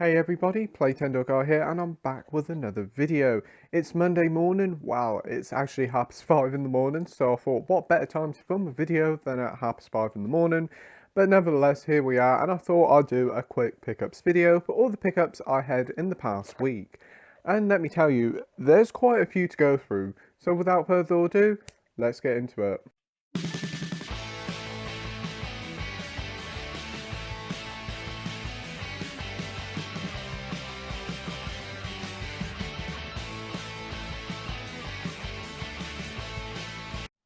Hey everybody, Playtendoguy here, and I'm back with another video. It's Monday morning. Wow, it's actually 5:30 in the morning, so I thought what better time to film a video than at 5:30 in the morning. But nevertheless, here we are, and I thought I'd do a quick pickups video for all the pickups I had in the past week. And let me tell you, there's quite a few to go through, so without further ado, let's get into it.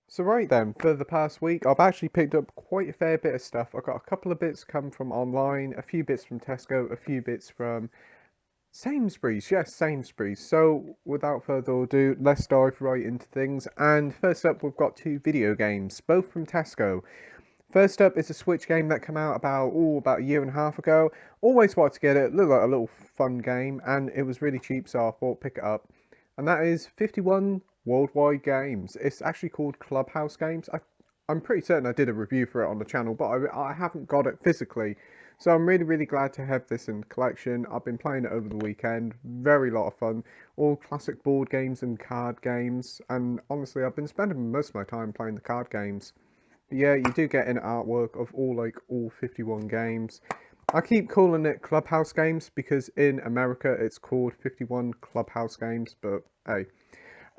So right then, for the past week, I've actually picked up quite a fair bit of stuff. I've got a couple of bits come from online, a few bits from Tesco, a few bits from Sainsbury's. Yes, Sainsbury's. So without further ado, let's dive right into things. And first up, we've got two video games, both from Tesco. First up is a Switch game that came out about a year and a half ago. Always wanted to get it. Looked like a little fun game, and it was really cheap, so I thought pick it up. And that is 51 Worldwide Games. It's actually called Clubhouse Games. I'm pretty certain I did a review for it on the channel, but I haven't got it physically. So I'm really glad to have this in the collection. I've been playing it over the weekend. Very lot of fun. All classic board games and card games. And honestly, I've been spending most of my time playing the card games. But yeah, you do get an artwork of all 51 games. I keep calling it Clubhouse Games because in America it's called 51 Clubhouse Games, but hey.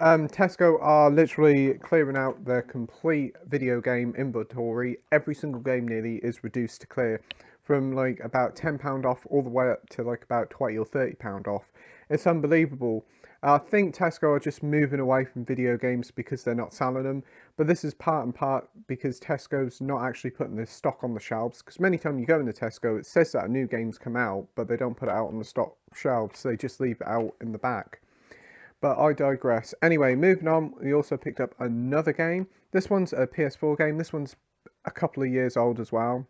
Tesco are literally clearing out their complete video game inventory. Every single game nearly is reduced to clear, from like about £10 off all the way up to like about £20 or £30 off. It's unbelievable. I think Tesco are just moving away from video games because they're not selling them, but this is part and part because Tesco's not actually putting this stock on the shelves. Because many times you go into Tesco, it says that a new game's come out, but they don't put it out on the stock shelves, so they just leave it out in the back. But I digress. Anyway, moving on, we also picked up another game. This one's a PS4 game. This one's a couple of years old as well.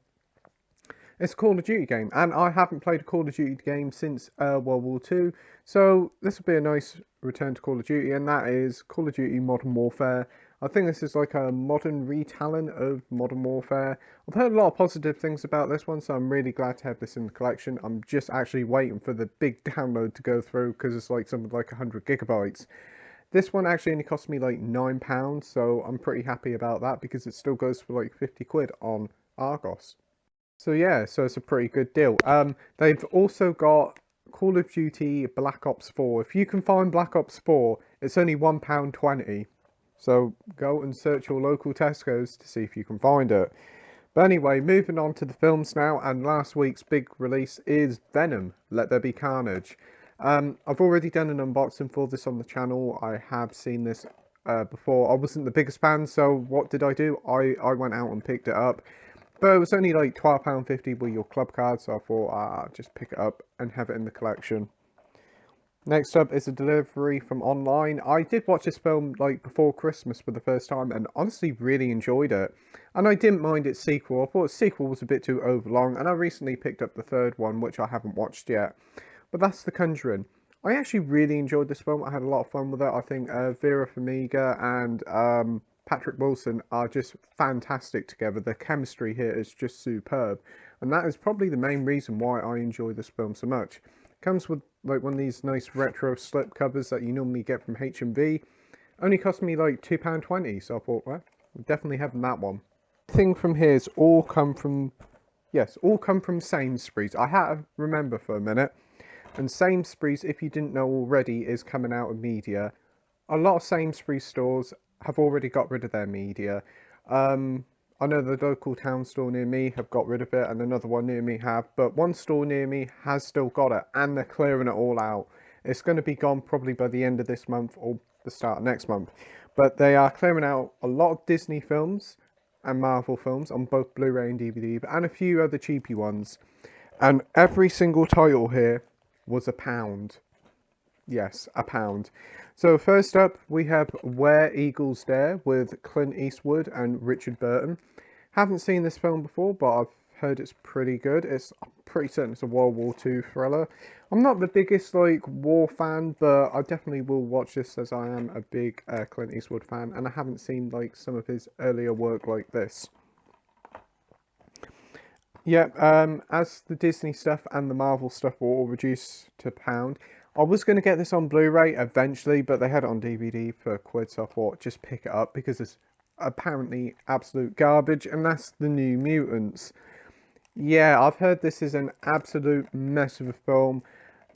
It's a Call of Duty game, and I haven't played a Call of Duty game since World War II, so this will be a nice return to Call of Duty, and that is Call of Duty Modern Warfare. I think this is like a modern retelling of Modern Warfare. I've heard a lot of positive things about this one, so I'm really glad to have this in the collection. I'm just actually waiting for the big download to go through because it's like something like 100 gigabytes. This one actually only cost me like £9, so I'm pretty happy about that because it still goes for like 50 quid on Argos. So yeah, so it's a pretty good deal. They've also got Call of Duty Black Ops 4. If you can find Black Ops 4, it's only £1.20. So go and search your local Tesco's to see if you can find it. But anyway, moving on to the films now, and last week's big release is Venom, Let There Be Carnage. I've already done an unboxing for this on the channel. I have seen this before. I wasn't the biggest fan, so what did I do? I went out and picked it up. But it was only like £12.50 with your club card, so I thought just pick it up and have it in the collection. Next up is a delivery from online. I did watch this film like before Christmas for the first time and honestly really enjoyed it. And I didn't mind its sequel. I thought its sequel was a bit too overlong, and I recently picked up the third one, which I haven't watched yet. But that's The Conjuring. I actually really enjoyed this film. I had a lot of fun with it. I think Vera Farmiga and Patrick Wilson are just fantastic together. The chemistry here is just superb, and that is probably the main reason why I enjoy this film so much. It comes with like one of these nice retro slip covers that you normally get from H&V. Only cost me like £2.20, so I thought, well, we'll definitely have that one. Thing from here is all come from, yes, all come from Sainsbury's. I had to remember for a minute. And Sainsbury's, if you didn't know already, is coming out of media. A lot of Sainsbury's stores have already got rid of their media. I know the local town store near me have got rid of it, and another one near me have, but one store near me has still got it, and they're clearing it all out. It's going to be gone probably by the end of this month or the start of next month. But they are clearing out a lot of Disney films and Marvel films on both Blu-ray and DVD, and a few other cheapy ones. And every single title here was £1. Yes, £1. So first up, we have Where Eagles Dare with Clint Eastwood and Richard Burton. Haven't seen this film before, but I've heard it's pretty good. I'm pretty certain it's a World War II thriller. I'm not the biggest like war fan, but I definitely will watch this as I am a big Clint Eastwood fan, and I haven't seen like some of his earlier work like this. Yeah, as the Disney stuff and the Marvel stuff were all reduced to pound, I was going to get this on Blu-ray eventually, but they had it on DVD for a quid, so I thought just pick it up because it's apparently absolute garbage, and that's the New Mutants. Yeah, I've heard this is an absolute mess of a film.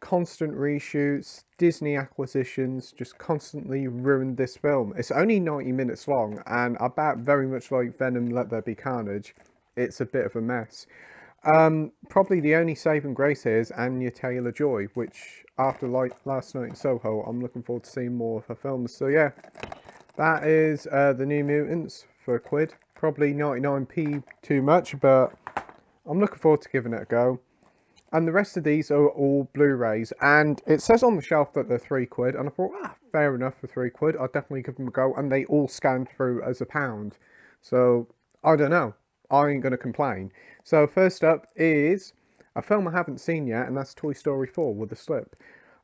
Constant reshoots, Disney acquisitions just constantly ruined this film. It's only 90 minutes long, and I bet very much like Venom Let There Be Carnage, it's a bit of a mess. Probably the only saving grace here is Anya Taylor-Joy, which after like Last Night in Soho, I'm looking forward to seeing more of her films. So yeah, that is the New Mutants for a quid. Probably 99p too much, but I'm looking forward to giving it a go. And the rest of these are all Blu-rays, and it says on the shelf that they're 3 quid, and I thought, fair enough for 3 quid. I'll definitely give them a go, and they all scan through as £1. So I don't know. I ain't gonna complain. So first up is a film I haven't seen yet, and that's Toy Story 4 with a slip.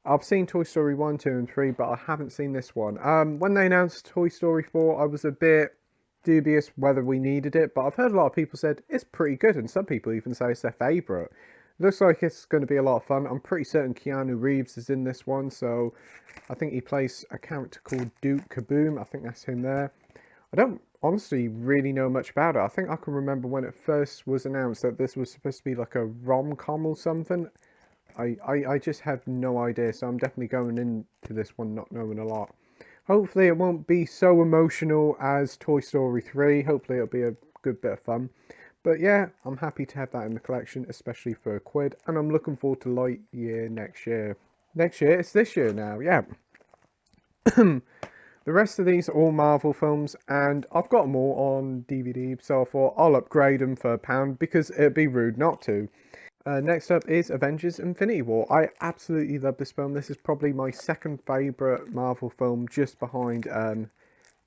I've seen Toy Story 1, 2, and 3, but I haven't seen this one. When they announced Toy Story 4, I was a bit dubious whether we needed it, but I've heard a lot of people said it's pretty good, and some people even say it's their favourite. Looks like it's going to be a lot of fun. I'm pretty certain Keanu Reeves is in this one, so I think he plays a character called Duke Kaboom. I think that's him there. I don't honestly really know much about it. I think I can remember when it first was announced that this was supposed to be like a rom-com or something. I just have no idea, so I'm definitely going into this one not knowing a lot. Hopefully it won't be so emotional as Toy Story 3. Hopefully it'll be a good bit of fun. But yeah, I'm happy to have that in the collection, especially for a quid, and I'm looking forward to Lightyear next year. Next year? It's this year now, yeah. The rest of these are all Marvel films, and I've got them all on DVD, so I thought I'll upgrade them for £1 because it'd be rude not to. Next up is Avengers Infinity War. I absolutely love this film. This is probably my second favourite Marvel film, just behind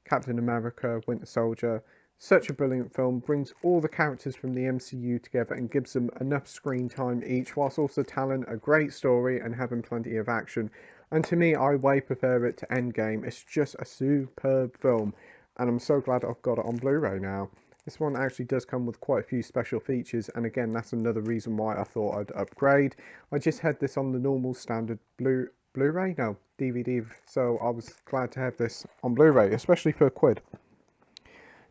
Captain America, Winter Soldier. Such a brilliant film, brings all the characters from the MCU together and gives them enough screen time each, whilst also telling a great story and having plenty of action. And to me, I way prefer it to Endgame. It's just a superb film, and I'm so glad I've got it on Blu-ray now. This one actually does come with quite a few special features, and again, that's another reason why I thought I'd upgrade. I just had this on the normal standard Blu-ray? No, DVD, so I was glad to have this on Blu-ray, especially for a quid.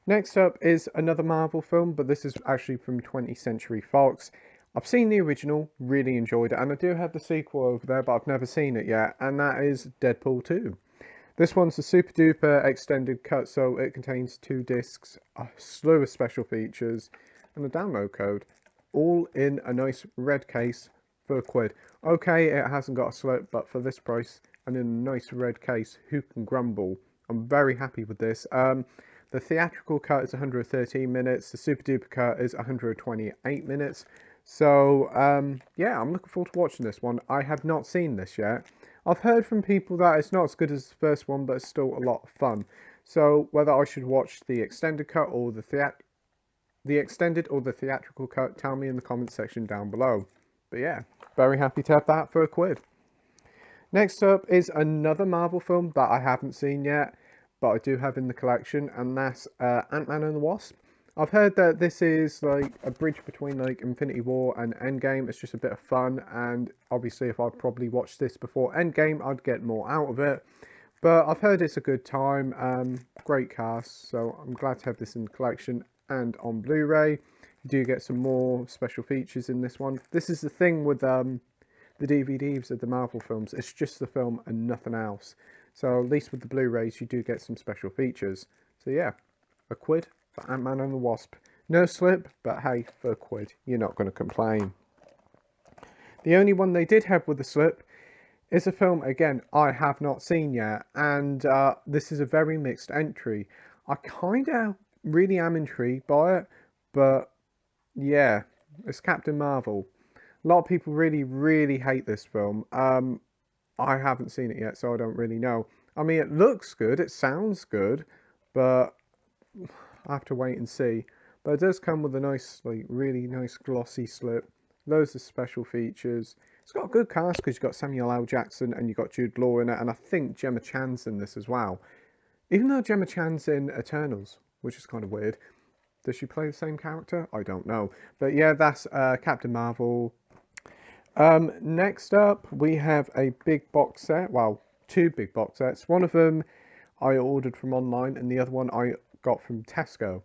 Next up is another Marvel film, but this is actually from 20th Century Fox. I've seen the original, really enjoyed it, and I do have the sequel over there, but I've never seen it yet, and that is Deadpool 2. This one's a super duper extended cut, so it contains 2 discs, a slew of special features, and a download code, all in a nice red case for a quid. Okay, it hasn't got a slip, but for this price, and in a nice red case, who can grumble? I'm very happy with this. The theatrical cut is 113 minutes, the super duper cut is 128 minutes. So, yeah, I'm looking forward to watching this one. I have not seen this yet. I've heard from people that it's not as good as the first one, but it's still a lot of fun. So, whether I should watch the extended cut or the extended or the theatrical cut, tell me in the comment section down below. But yeah, very happy to have that for a quid. Next up is another Marvel film that I haven't seen yet, but I do have in the collection, and that's Ant-Man and the Wasp. I've heard that this is like a bridge between like Infinity War and Endgame. It's just a bit of fun, and obviously if I'd probably watched this before Endgame, I'd get more out of it. But I've heard it's a good time, great cast, so I'm glad to have this in the collection and on Blu-ray. You do get some more special features in this one. This is the thing with the DVDs of the Marvel films. It's just the film and nothing else. So at least with the Blu-rays, you do get some special features. So yeah, a quid for Ant-Man and the Wasp. No slip, but hey, for a quid, you're not going to complain. The only one they did have with a slip is a film, again, I have not seen yet. And this is a very mixed entry. I kind of really am intrigued by it. But yeah, it's Captain Marvel. A lot of people really, really hate this film. I haven't seen it yet, so I don't really know. I mean, it looks good, it sounds good, but I have to wait and see. But it does come with a nice, like, really nice glossy slip. Loads of special features. It's got a good cast because you've got Samuel L. Jackson and you've got Jude Law in it, and I think Gemma Chan's in this as well. Even though Gemma Chan's in Eternals, which is kind of weird. Does she play the same character? I don't know. But yeah, that's Captain Marvel. Next up, we have a big box set. Well, two big box sets. One of them I ordered from online, and the other one I got from Tesco.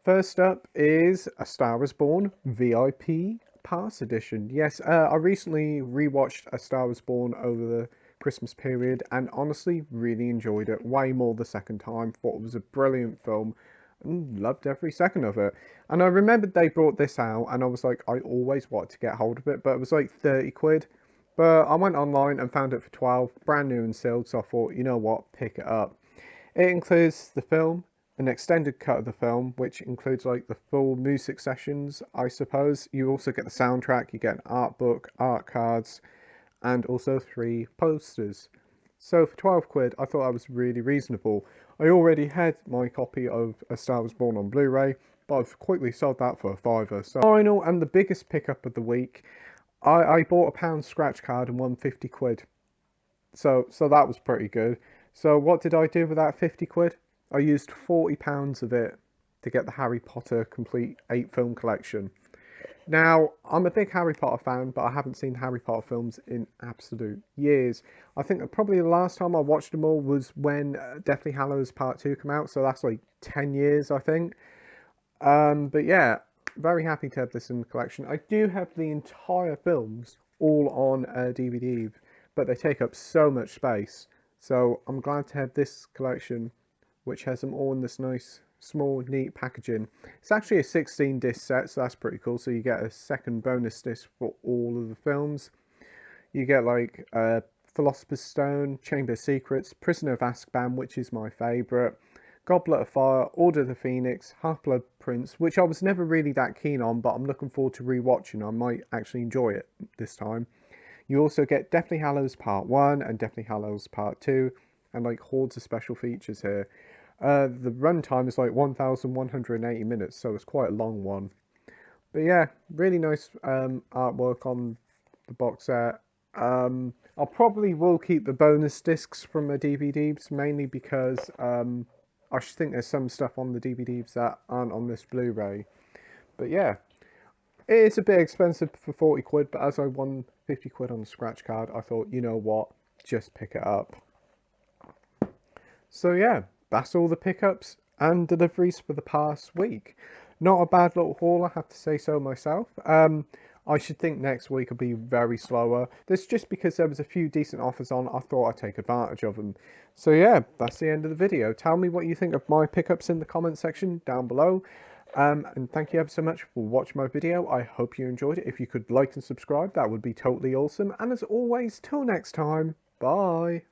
First up is A Star Is Born VIP Pass Edition. Yes, I recently rewatched A Star Is Born over the Christmas period, and honestly really enjoyed it way more the second time. Thought it was a brilliant film and loved every second of it. And I remembered they brought this out, and I was like, I always wanted to get hold of it, but it was like 30 quid. But I went online and found it for 12, brand new and sealed, so I thought, you know what, pick it up. It includes the film, an extended cut of the film, which includes like the full music sessions, I suppose. You also get the soundtrack, you get an art book, art cards, and also 3 posters. So for 12 quid, I thought that was really reasonable. I already had my copy of A Star Was Born on Blu-ray, but I've quickly sold that for a fiver. So final and the biggest pickup of the week, I bought a pound scratch card and won 50 quid. So that was pretty good. So what did I do with that 50 quid? I used £40 of it to get the Harry Potter complete 8 film collection. Now, I'm a big Harry Potter fan, but I haven't seen Harry Potter films in absolute years. I think that probably the last time I watched them all was when Deathly Hallows Part 2 came out, so that's like 10 years, I think. But yeah, very happy to have this in the collection. I do have the entire films all on DVD, but they take up so much space. So I'm glad to have this collection, which has them all in this nice, small, neat packaging. It's actually a 16 disc set, so that's pretty cool. So you get a second bonus disc for all of the films. You get like Philosopher's Stone, Chamber of Secrets, Prisoner of Azkaban, which is my favourite, Goblet of Fire, Order of the Phoenix, Half-Blood Prince, which I was never really that keen on, but I'm looking forward to rewatching. I might actually enjoy it this time. You also get Deathly Hallows Part 1 and Deathly Hallows Part 2, and like hordes of special features here. The runtime is like 1,180 minutes, so it's quite a long one. But yeah, really nice artwork on the box set. I'll probably will keep the bonus discs from the DVDs, mainly because I should think there's some stuff on the DVDs that aren't on this Blu-ray. But yeah, it is a bit expensive for 40 quid, but as I won 50 quid on the scratch card, I thought, you know what, just pick it up. So yeah, that's all the pickups and deliveries for the past week. Not a bad little haul, I have to say so myself. I should think next week will be very slower. That's just because there was a few decent offers on, I thought I'd take advantage of them. So yeah, that's the end of the video. Tell me what you think of my pickups in the comment section down below. And thank you ever so much for watching my video. I hope you enjoyed it. If you could like and subscribe, that would be totally awesome. And as always, till next time, bye.